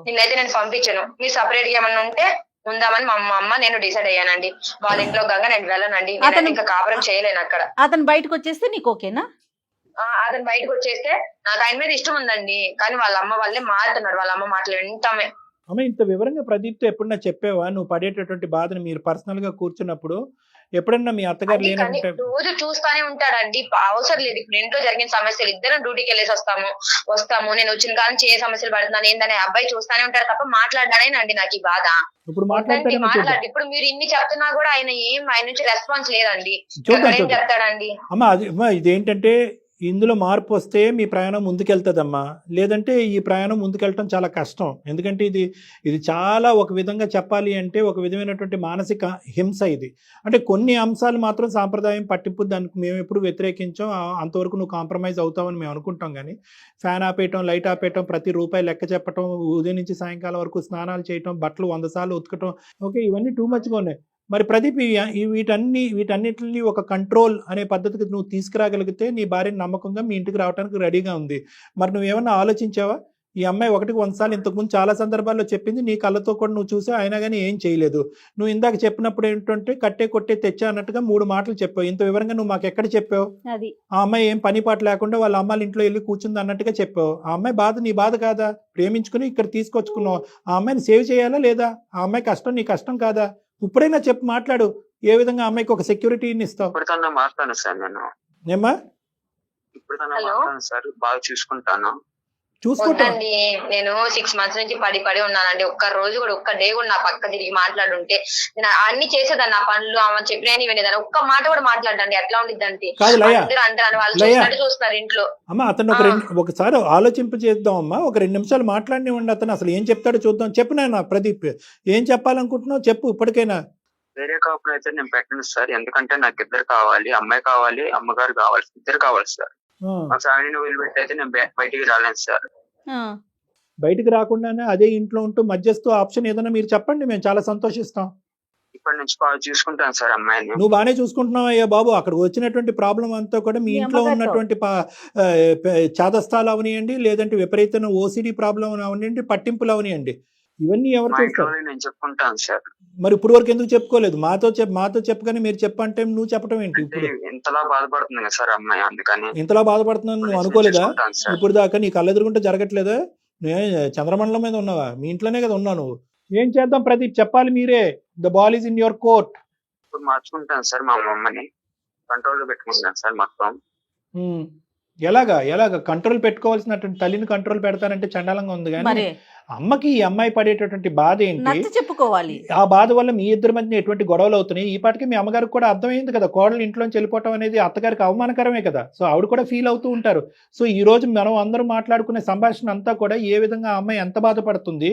నిన్నైతే నేను పంపించను, మీరు సపరేట్ గా ఏమన్నా ఉంటే ఉందామని మా అమ్మ నేను డిసైడ్ అయ్యానండి. వాళ్ళ ఇంట్లో గంగా నేను వెళ్ళనండి. నేను ఇంకా కాపురం చేయలేను అక్కడ. అతను బయటకు వచ్చేస్తే నీకు ఓకేనా? అతను బయటకు వచ్చేస్తే నాకు ఆయన మీద ఇష్టం ఉందండి, కానీ వాళ్ళ అమ్మ వాళ్ళే మారుతున్నారు. వాళ్ళ అమ్మ మాటలు వింటామే. అమ్మ ఇంత వివరంగా ప్రదీప్తో ఎప్పుడన్నా చెప్పావా నువ్వు పడేటటువంటి బాధను? మీరు పర్సనల్ గా కూర్చున్నప్పుడు ఎప్పుడన్నా మీ అత్తగారు లేనంటే? రోజు చూస్తానే ఉంటాడండి. అవసరం లేదు. ఇప్పుడు ఇంట్లో జరిగిన సమస్యలు ఇద్దరం డ్యూటీకి వెళ్ళేసి వస్తాము. నేను వచ్చిన కాలం ఏ సమస్యలు పడుతున్నాను ఏందని అబ్బాయి చూస్తానే ఉంటాడు తప్ప మాట్లాడడానేనండి నాకు ఈ బాధ. ఇప్పుడు ఇప్పుడు మీరు ఇన్ని చెప్తున్నా కూడా ఆయన నుంచి రెస్పాన్స్ లేదండి. ఏం చెప్తాడండి? అమ్మ ఇదేంటంటే ఇందులో మార్పు వస్తే మీ ప్రయాణం ముందుకెళ్తుందమ్మా, లేదంటే ఈ ప్రయాణం ముందుకెళ్ళటం చాలా కష్టం. ఎందుకంటే ఇది చాలా ఒక విధంగా చెప్పాలి అంటే ఒక విధమైనటువంటి మానసిక హింస ఇది. అంటే కొన్ని అంశాలు మాత్రం సాంప్రదాయం పట్టింపు దానికి మేము ఎప్పుడు వ్యతిరేకించాం. అంతవరకు నువ్వు కాంప్రమైజ్ అవుతావని మేము అనుకుంటాం. కానీ ఫ్యాన్ ఆపేయటం, లైట్ ఆపేయటం, ప్రతి రూపాయి లెక్క చెప్పటం, ఉదయం నుంచి సాయంకాలం వరకు స్నానాలు చేయటం, బట్టలు 100 సార్లు ఉతకటం, ఓకే ఇవన్నీ టూ మచ్గా ఉన్నాయి. మరి ప్రదీప్ వీటన్నిటిని ఒక కంట్రోల్ అనే పద్ధతికి నువ్వు తీసుకురాగలిగితే నీ భార్యని నమ్మకంగా మీ ఇంటికి రావడానికి రెడీగా ఉంది. మరి నువ్వేమన్నా ఆలోచించావా? ఈ అమ్మాయి 1-1 సార్లు ఇంతకుముందు చాలా సందర్భాల్లో చెప్పింది, నీ కళ్ళతో కూడా నువ్వు చూసా, అయినా కానీ ఏం చేయలేదు. నువ్వు ఇందాక చెప్పినప్పుడు ఏంటంటే కట్టే కొట్టే తెచ్చా అన్నట్టుగా 3 మాటలు చెప్పావు. ఇంత వివరంగా నువ్వు మాకు ఎక్కడ చెప్పావు? ఆ అమ్మాయి ఏం పని పాట లేకుండా వాళ్ళ అమ్మాయిల ఇంట్లో వెళ్ళి కూర్చుంది అన్నట్టుగా చెప్పావు. ఆ అమ్మాయి బాధ నీ బాధ కాదా? ప్రేమించుకుని ఇక్కడ తీసుకొచ్చుకున్నావు. ఆ అమ్మాయిని సేవ్ చేయాలా లేదా? ఆ అమ్మాయి కష్టం నీ కష్టం కాదా? ఇప్పుడైనా చెప్పు, మాట్లాడు. ఏ విధంగా అమ్మాయికి ఒక సెక్యూరిటీని ఇస్తావు? ఇప్పుడు మాట్లాను సార్, నేను ఏమ్మా ఇప్పుడు మాట్లాను సార్, బాగా చూసుకుంటాను. చూసుకోండి. నేను 6 months నుంచి పడి ఉన్నానండి. ఒక్క రోజు కూడా ఒక్క డే కూడా నా పక్క తిరిగి మాట్లాడుంటే నేను అన్ని చేసేదాన్ని. నా పనులు ఆమె చెప్పిన వినేదాన్ని. ఒక్క మాట కూడా మాట్లాడండి. ఎట్లా ఉండిద్దంటే అందరూ వాళ్ళు చూస్తున్నారు ఇంట్లో. అమ్మ అతను ఒకసారి ఆలోచింపజేద్దాం అమ్మా. ఒక 2 నిమిషాలు మాట్లాడినివ్వండి. అతను అసలు ఏం చెప్తాడో చూద్దాం. చెప్పు నాన్న ప్రదీప్, ఏం చెప్పాలనుకుంటున్నావు చెప్పు ఇప్పటికైనా. వేరే కాపురం అయితే నేను పెట్టను సార్, ఎందుకంటే నాకు ఇద్దరు కావాలి, అమ్మాయి కావాలి, అమ్మగారు కావాలి, ఇద్దరు కావాలి సార్. ఆ, మా ఫ్యామిలీని వదిలిపెట్టి అయితే నేను బయటికి రాలేను సార్. ఆ, బయటికి రాకుండానే అదే ఇంట్లో ఉంటూ మధ్యస్థ ఆప్షన్ ఏదైనా మీరు చెప్పండి, మేము చాలా సంతోషిస్తాం. ఇప్పటి నుంచి చూసుకుంటాను సార్ అమ్మాయిని. నువ్వు బాగానే చూసుకుంటున్నావు అయ్యా బాబు. అక్కడ వచ్చినటువంటి ప్రాబ్లం అంతా కూడా మీ మీ ఇంట్లో అమ్మగారితో. ఉన్నటువంటి చాదస్తాలు అవనియండి, లేదంటే విపరీతమైన ఓసిడి ప్రాబ్లం అవనియండి, పట్టింపులు అవనియండి, ఇవన్నీ ఎవరు మా ఇంట్లో చూస్తారు? నేను చెప్పుకుంటాను సార్. మరి ఇప్పుడు వరకు ఎందుకు చెప్పుకోలేదు? మాతో చెప్పగానే మీరు చెప్పంటే నువ్వు చెప్పడం ఏంటి? అంటే ఇప్పుడు ఇంతలా బాధపడుతుంది కదా సార్ అమ్మాయి, అందుకని ఇంతలా బాధపడుతున్నాను నువ్వు నేను అనుకోలేదా? చూసుకుంటాను సార్. ఇప్పుడు దాకా నీ కళ్ళెదురుకుంటే జరగట్లేదా? చంద్రమండలం మీద ఉన్నావా? మీ ఇంట్లోనే కదా ఉన్నావు నువ్వు. ఏం చేద్దాం ప్రదీప్, చెప్పాలి మీరే. The ball is in your court. ఇప్పుడు మార్చుకుంటాను సార్, మా అమ్మని కంట్రోల్ లో పెట్టుకుంటాను సార్ మొత్తం. ఎలాగా కంట్రోల్ పెట్టుకోవాల్సినటువంటి తల్లిని కంట్రోల్ పెడతానంటే చండాలంగా ఉంది. కానీ మరి అమ్మకి ఈ అమ్మాయి పడేటటువంటి బాధ ఏంటి? నచ్చ చెప్పుకోవాలి. ఆ బాధ వల్ల మీ ఇద్దరి మధ్య ఎటువంటి గొడవలు అవుతున్నాయి? ఈ పాటికి మీ అమ్మగారికి కూడా అర్థమైంది కదా, కోడలు ఇంట్లోంచి వెళ్ళిపోవటం అనేది అత్తగారికి అవమానకరమే కదా. సో ఆవిడ కూడా ఫీల్ అవుతూ ఉంటారు. సో ఈ రోజు మనం అందరూ మాట్లాడుకునే సంభాషణ అంతా కూడా ఏ విధంగా ఆ అమ్మాయి ఎంత బాధపడుతుంది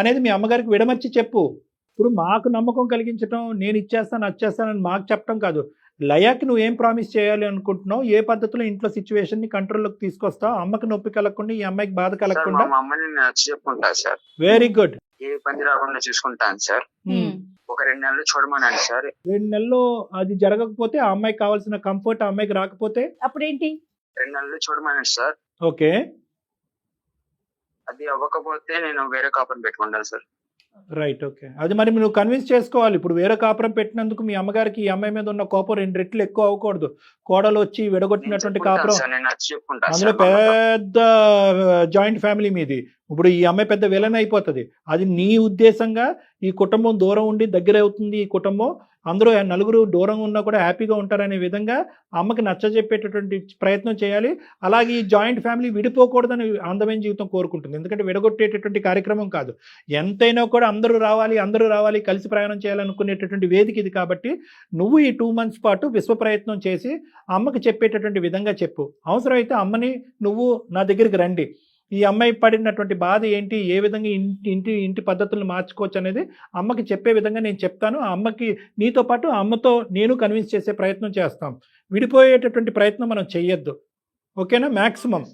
అనేది మీ అమ్మగారికి విడమర్చి చెప్పు. ఇప్పుడు మాకు నమ్మకం కలిగించడం, నేను ఇచ్చేస్తాను వచ్చేస్తానని మాకు చెప్పడం కాదు. లయాకి నువ్వు ఏం ప్రామిస్ చేయాలి అనుకుంటున్నావు? ఏ పద్ధతిలో ఇంట్లో సిచ్యువేషన్ ని కంట్రోల్లోకి తీసుకొస్తావు? అమ్మకి నొప్పి కలగకుండా, ఈ అమ్మాయికి బాధ సార్ కలగకుండా. మా అమ్మని నేను నచ్చి చెప్పుకుంటాను సార్. Very good. ఏ ఇబ్బంది రాకుండా చూసుకుంటాను సార్. ఒక 2 నెలలు చూడమనండి సార్. 2 నెలల్లో అది జరగకపోతే, ఆ అమ్మాయికి కావాల్సిన కంఫర్ట్ ఆ అమ్మాయికి రాకపోతే అప్పుడేంటి? 2 నెలలు చూడమనండి సార్. ఓకే, అది అవ్వకపోతే నేను వేరే కాపురం పెట్టుకుంటాను సార్. Right, okay. అది మరి నువ్వు కన్విన్స్ చేసుకోవాలి. ఇప్పుడు వేరే కాపురం పెట్టినందుకు మీ అమ్మగారికి ఈ అమ్మాయి మీద ఉన్న కోపం 2 రెట్లు ఎక్కువ అవ్వకూడదు. కోడలు వచ్చి నేను విడగొట్టినటువంటి చెప్పుకుంటాను కాపురం, సార్, నేను నచ్చి చెప్పుకుంటాను అందులో సార్ మా అమ్మతో. పెద్ద జాయింట్ ఫ్యామిలీ మీది. ఇప్పుడు ఈ అమ్మాయి పెద్ద విలన్ అయిపోతుంది. అది నీ ఉద్దేశంగా ఈ కుటుంబం దూరం ఉండి దగ్గర అవుతుంది. ఈ కుటుంబం అందరూ నలుగురు దూరంగా ఉన్నా కూడా హ్యాపీగా ఉంటారనే విధంగా అమ్మకి నచ్చజెప్పేటటువంటి ప్రయత్నం చేయాలి. అలాగే ఈ జాయింట్ ఫ్యామిలీ విడిపోకూడదని అందమైన జీవితం కోరుకుంటుంది. ఎందుకంటే విడగొట్టేటటువంటి కార్యక్రమం కాదు. ఎంతైనా కూడా అందరూ రావాలి కలిసి ప్రయాణం చేయాలనుకునేటటువంటి వేదిక ఇది. కాబట్టి నువ్వు ఈ 2 months పాటు విశ్వ ప్రయత్నం చేసి అమ్మకి చెప్పేటటువంటి విధంగా చెప్పు. అవసరమైతే అమ్మని నువ్వు నా దగ్గరికి రండి, ఈ అమ్మాయి పడినటువంటి బాధ ఏంటి, ఏ విధంగా ఇంటి పద్ధతులను మార్చుకోవచ్చు అనేది అమ్మకి చెప్పే విధంగా నేను చెప్తాను. ఆ అమ్మకి నీతో పాటు ఆ అమ్మతో నేను కన్విన్స్ చేసే ప్రయత్నం చేస్తాం. విడిపోయేటటువంటి ప్రయత్నం మనం చెయ్యొద్దు, ఓకేనా? మ్యాక్సిమం.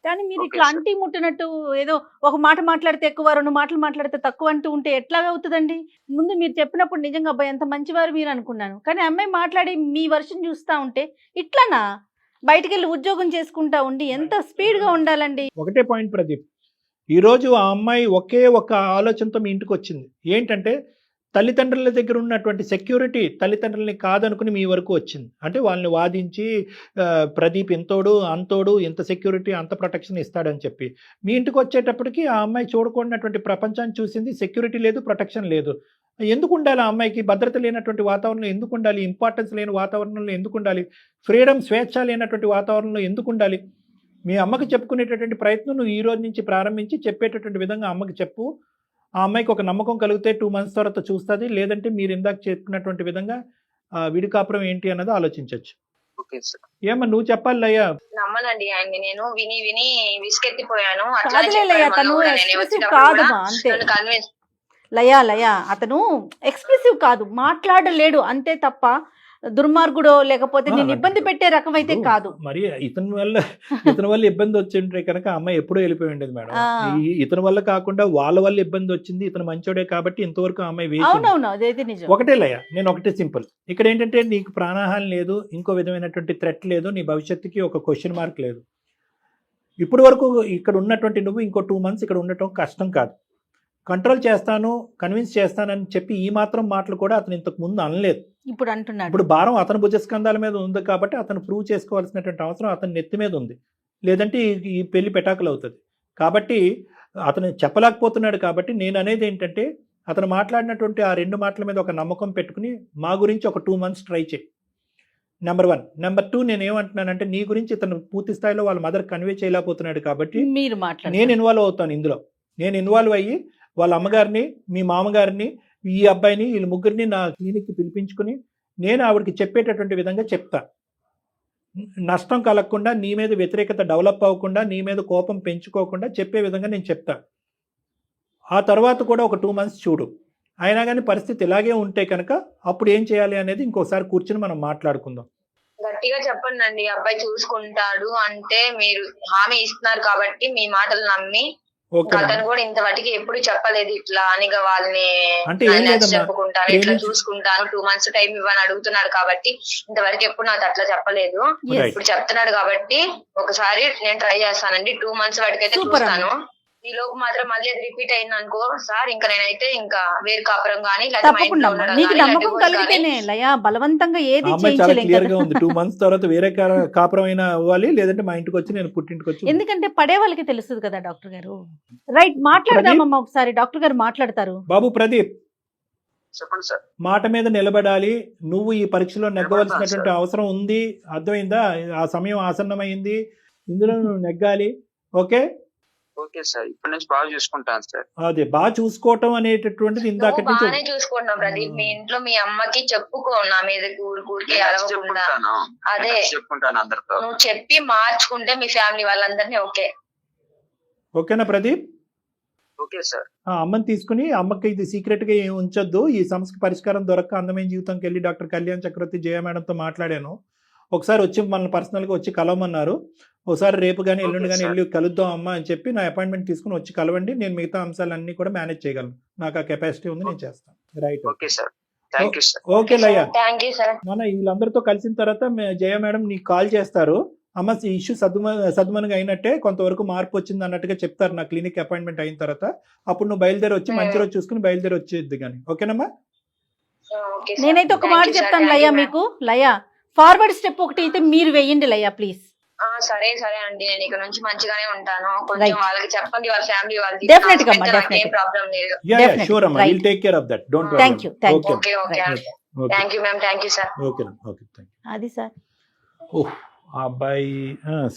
కానీ మీరు ఓకే ఇట్లా సార్. అంటి ముట్టినట్టు ఏదో ఒక మాట మాట్లాడితే ఎక్కువ, 2 మాటలు మాట్లాడితే తక్కువ అంటూ ఉంటే ఎట్లాగా అవుతుందండి? ముందు మీరు చెప్పినప్పుడు నిజంగా అబ్బాయి ఎంత మంచివారు మీరు అనుకున్నాను. కానీ అమ్మాయి మాట్లాడి మీ వర్షన్ చూస్తా ఉంటే ఇట్లానా? బయటికి వెళ్ళి ఉద్యోగం చేసుకుంటా ఉండి ఎంత స్పీడ్ గా ఉండాలండి? ఒకటే పాయింట్ ప్రదీప్, ఈరోజు ఆ అమ్మాయి ఒకే ఒక ఆలోచనతో మీ ఇంటికి వచ్చింది. ఏంటంటే తల్లిదండ్రుల దగ్గర ఉన్నటువంటి సెక్యూరిటీ తల్లిదండ్రులని కాదనుకుని మీ వరకు వచ్చింది. అంటే వాళ్ళని వాదించి ప్రదీప్ ఇంతోడు అంతోడు, ఇంత సెక్యూరిటీ అంత ప్రొటెక్షన్ ఇస్తాడని చెప్పి మీ ఇంటికి వచ్చేటప్పటికి ఆ అమ్మాయి చూడకూడనటువంటి ప్రపంచాన్ని చూసింది. సెక్యూరిటీ లేదు, ప్రొటెక్షన్ లేదు. ఎందుకు ఉండాలి? ఆ అమ్మాయికి భద్రత లేనటువంటి వాతావరణంలో ఎందుకు ఉండాలి? ఇంపార్టెన్స్ లేని వాతావరణంలో ఎందుకు ఉండాలి? ఫ్రీడమ్, స్వేచ్ఛ లేనటువంటి వాతావరణంలో ఎందుకు ఉండాలి? మీ అమ్మకి చెప్పుకునేటటువంటి ప్రయత్నం నువ్వు ఈ రోజు నుంచి ప్రారంభించి చెప్పేటటువంటి విధంగా అమ్మకి చెప్పు. ఆ అమ్మాయికి ఒక నమ్మకం కలిగితే 2 months తర్వాత చూస్తుంది. లేదంటే మీరు ఇందాక చెప్పుకున్నటువంటి విధంగా విడి కాపురం ఏంటి అన్నది ఆలోచించవచ్చు. Okay sir. ఏమన్నా నువ్వు చెప్పాలి అయ్యా. నమ్మనండి ఆయన్ని, నేను విని విసుకెత్తిపోయాను. అట్లానే కాదులే లయ, చెప్పాడు మొన్న తను కూడా. నేను ఎక్స్ప్రెసివ్ వచ్చేటప్పుడు కూడా కాదమ్మా, అంతే. నన్ను కన్విన్స్ లయ అతను ఎక్స్ప్రెసివ్ కాదు, మాట్లాడలేడు అంతే తప్ప దుర్మార్గుడో లేకపోతే నేను ఇబ్బంది పెట్టే రకం అయితే కాదు. మరి ఇతని వల్ల ఇబ్బంది వచ్చింటే కనుక అమ్మాయి ఎప్పుడో వెళ్ళిపోయి ఉండేది మేడం. ఇతని వల్ల కాకుండా వాళ్ళ వల్ల ఇబ్బంది వచ్చింది. ఇతను మంచోడే కాబట్టి ఇంతవరకు అమ్మాయి వేసి. అవునవును, అదైతే నిజం. ఒకటే లయ, నేను ఒకటే సింపుల్. ఇక్కడ ఏంటంటే నీకు ప్రాణహాని లేదు, ఇంకో విధమైనటువంటి థ్రెట్ లేదు, నీ భవిష్యత్తుకి ఒక క్వశ్చన్ మార్క్ లేదు. ఇప్పటి వరకు ఇక్కడ ఉన్నటువంటి నువ్వు ఇంకో 2 months ఇక్కడ ఉండటం కష్టం కాదు. కంట్రోల్ చేస్తాను, కన్విన్స్ చేస్తానని చెప్పి ఈ మాత్రం మాటలు కూడా అతను ఇంతకు ముందు అనలేదు. ఇప్పుడు అంటున్నాడు. ఇప్పుడు భారం అతని భుజస్కంధాల మీద ఉంది కాబట్టి అతను ప్రూవ్ చేసుకోవాల్సినటువంటి అవసరం అతని నెత్తి మీద ఉంది. లేదంటే ఈ పెళ్లి పెటాకులు అవుతుంది. కాబట్టి అతను చెప్పలేకపోతున్నాడు. కాబట్టి నేను అనేది ఏంటంటే అతను మాట్లాడినటువంటి ఆ 2 మాటల మీద ఒక నమ్మకం పెట్టుకుని మా గురించి ఒక 2 months ట్రై చేయి. నెంబర్ 1. నెంబర్ 2, నేను ఏమంటున్నానంటే నీ గురించి ఇతను పూర్తి స్థాయిలో వాళ్ళ మదర్ కన్వే చేయలేకపోతున్నాడు కాబట్టి మీరు మాట్లాడండి. నేను ఇన్వాల్వ్ అవుతాను ఇందులో. నేను ఇన్వాల్వ్ అయ్యి వాళ్ళ అమ్మగారిని, మీ మామగారిని, ఈ అబ్బాయిని, వీళ్ళ ముగ్గురిని నా క్లినిక్కి పిలిపించుకుని నేను ఆవిడకి చెప్పేటటువంటి విధంగా చెప్తా. నష్టం కలగకుండా, నీ మీద వ్యతిరేకత డెవలప్ అవ్వకుండా, నీ మీద కోపం పెంచుకోకుండా చెప్పే విధంగా నేను చెప్తా. ఆ తర్వాత కూడా ఒక 2 months చూడు. అయినా కానీ పరిస్థితి ఇలాగే ఉంటే కనుక అప్పుడు ఏం చేయాలి అనేది ఇంకోసారి కూర్చొని మనం మాట్లాడుకుందాం. గట్టిగా చెప్పండి, అబ్బాయి చూసుకుంటాడు అంటే మీరు హామీ ఇస్తున్నారు కాబట్టి మీ మాటలు నమ్మి. ఓకే అతను కూడా ఇంతవరకు ఎప్పుడు చెప్పలేదు ఇట్లా అని వాళ్ళని అంటే ఏం లేదమ్మా, చెప్పుకుంటాను ఇట్లా ప్రేమించి- చూసుకుంటాను 2 months టైం ఇవ్వని అడుగుతున్నాడు కాబట్టి ఇంతవరకు ఎప్పుడు నాకు అట్లా చెప్పలేదు. Right. ఇప్పుడు చెప్తున్నాడు కాబట్టి ఒకసారి నేను ట్రై చేస్తానండి. 2 months వరకైతే Super చూస్తాను. ఈ లోపు మాత్రం మళ్ళీ అది రిపీట్ అయింది అనుకో సార్, ఇంకా నేనైతే ఇంకా వేరు కాపురం గానీ లేకపోతే మా తప్పకుండా ఇంట్లో అమ్మా. ఉండడం నీకు గానీ, నమ్మకం divorce గానీ. కలిగితేనే లయ, బలవంతంగా ఆ ఏది అమ్మాయి చాలా చేయించలేం క్లియర్ గా కదా. ఉంది. 2 months తర్వాత వేరే కాపురం అయినా అవ్వాలి, లేదంటే మా ఇంటికి వచ్చి నేను పుట్టింటికి వచ్చి ఎందుకంటే పడే వాళ్ళకి తెలుస్తుంది కదా డాక్టర్ గారు. రైట్, మాట్లాడదామమ్మా ఒకసారి. డాక్టర్ గారు మాట్లాడతారు. బాబు ప్రదీప్, చెప్పండి సార్. మాట మీద నిలబడాలి. నువ్వు ఈ పరీక్షలో నెగ్గవలసినటువంటి నిలబడతాను, అవసరం ఉంది. అర్థమైందా? ఆ సమయం ఆసన్నమైంది. ఇందులో నువ్వు నెగ్గాలి. ఓకే, ఓకే సార్, ఇప్పటి నుంచి బాగా చూసుకుంటాను సార్. అదే బాగా చూసుకోవటం అనేటటువంటిది ఇందాక నువ్వు బాగానే చూసుకుంటున్నావు ప్రదీప్. మీ ఇంట్లో మీ అమ్మకి చెప్పుకో నా మీద ఊరికి అలవకుండా. చెప్పుకుంటాను, అదే చెప్పుకుంటాను అందరితో. నువ్వు చెప్పి మార్చుకుంటే మీ ఫ్యామిలీ వాళ్ళందరినీ ఓకే. ఓకేనా ప్రదీప్? Okay sir. ఆ అమ్మని తీసుకుని, అమ్మకి ఇది సీక్రెట్ గా ఏం ఉంచొద్దు. ఈ సమస్యకి పరిష్కారం దొరక్క అందమైన జీవితంకి వెళ్ళి డాక్టర్ కళ్యాణ్ చక్రవర్తి జయ మేడంతో మాట్లాడాను. ఒకసారి వచ్చి మనల్ని పర్సనల్ గా వచ్చి కలవమన్నారు. ఒకసారి రేపు కానీ ఎల్లుండి కానీ Okay, వెళ్ళి కలుద్దాం అమ్మా అని చెప్పి నా అపాయింట్మెంట్ తీసుకుని వచ్చి కలవండి. నేను మిగతా అంశాలన్నీ కూడా మేనేజ్ చేయగలను. నాకు ఆ కెపాసిటీ ఉంది, నేను చేస్తాను. Right, okay sir, thank you sir. Okay Laya. Thank you sir. నాన్న వీళ్ళందరితో కలిసిన తర్వాత జయ మేడం నీకు కాల్ చేస్తారు. అమ్మ ఈ ఇష్యూ సద్మనుగా అయినట్టే, కొంతవరకు మార్పు వచ్చింది అన్నట్టుగా చెప్తారు నా క్లినిక్ అపాయింట్మెంట్ అయిన తర్వాత. అప్పుడు నువ్వు బయలుదేరి వచ్చి మంచి రోజు చూసుకుని బయలుదేరి వచ్చేది కానీ. ఓకేనమ్మా? Okay sir. నేనైతే ఒక Thank మాట you, sir. చెప్తాను Thank లయ, you, ma'am. మీకు లయ ఫార్వర్డ్ స్టెప్ ఒకటి అయితే మీరు వేయండి లయ ప్లీజ్. సరే సరే అండి, నేను ఇక నుంచి మంచిగానే ఉంటాను. కొంచెం Right. వాళ్ళకి చెప్పండి, వాళ్ళ ఫ్యామిలీ వాళ్ళకి. Definitely గా అమ్మా, నాకేం definitely. ప్రాబ్లం లేదు. Definitely. షూర్ అమ్మా, Right. Will take care of that. Don't Thank you, thank you. Okay okay Right. అండి. Thank you ma'am, thank you sir. Okay okay thank అది సార్. యూ. ఆ అబ్బాయి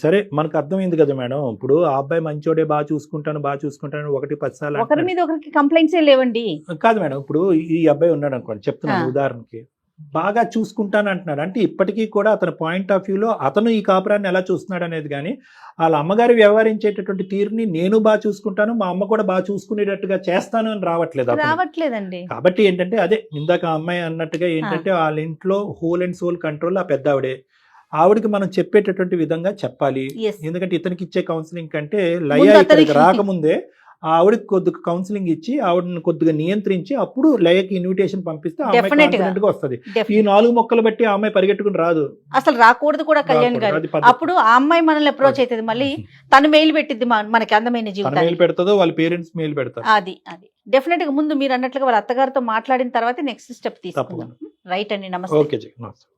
సరే మనకు అర్థమైంది కదా మేడం. ఇప్పుడు ఆ అబ్బాయి మంచోడే, బాగా చూసుకుంటాను 1-10 సార్లు ఒకరి అంటున్నాడు. మీద ఒకరికి కంప్లైంట్స్ లేవండి. కాదు మేడం, ఇప్పుడు ఈ అబ్బాయి ఉన్నాడు అనుకోండి, చెప్తున్నాను ఆ. ఉదాహరణకి, బాగా చూసుకుంటాను అంటున్నాడు. అంటే ఇప్పటికీ కూడా అతని పాయింట్ ఆఫ్ వ్యూలో అతను ఈ కాపురాన్ని ఎలా చూస్తున్నాడు అనేది కానీ, వాళ్ళ అమ్మగారు వ్యవహరించేటటువంటి తీరుని నేను బాగా చూసుకుంటాను, మా అమ్మ కూడా బాగా చూసుకునేటట్టుగా చేస్తాను అని రావట్లేదు అతనికి. రావట్లేదండి. కాబట్టి ఏంటంటే అదే ఇందాక ఆ అమ్మాయి అన్నట్టుగా ఏంటంటే వాళ్ళ ఇంట్లో హోల్ అండ్ సోల్ కంట్రోల్ ఆ పెద్ద ఆవిడకి మనం చెప్పేటటువంటి విధంగా చెప్పాలి. Yes. ఎందుకంటే ఇతనికి ఇచ్చే కౌన్సిలింగ్ కంటే లయ ముందు ఇక్కడికి అతనికి- రాకముందే ఆవిడకి కొద్దిగా కౌన్సిలింగ్ ఇచ్చి ఆవిడని కొద్దిగా నియంత్రించి అప్పుడు లయకి ఇన్విటేషన్ పంపిస్తే ఆ అమ్మాయి Definitely గా. కాన్ఫిడెంట్ గా వస్తుంది. ఈ Definitely. 4 మొక్కలు బట్టి ఆ అమ్మాయి పరిగెట్టుకుని రాదు. అసలు రాకూడదు కూడా కళ్యాణ్ రాకూడదు, గారు. అది పద్ధతి. అప్పుడు ఆ అమ్మాయి మనల్ని అప్రోచ్ అవుతుంది, మళ్ళీ తను మెయిల్ పెట్టిద్ది మనకి అందమైన తన జీవితాన్ని. మెయిల్ పెడతాదో వాళ్ళ పేరెంట్స్ మెయిల్ పెడతారు. అది డెఫినెట్ గా ముందు మీరు అన్నట్లుగా వాళ్ళ అత్తగారితో మాట్లాడిన తర్వాత నెక్స్ట్ స్టెప్ తీసుకుందాం. తప్పకుండా. రైట్ అండి, నమస్తే. ఓకే జీ, నమస్తే.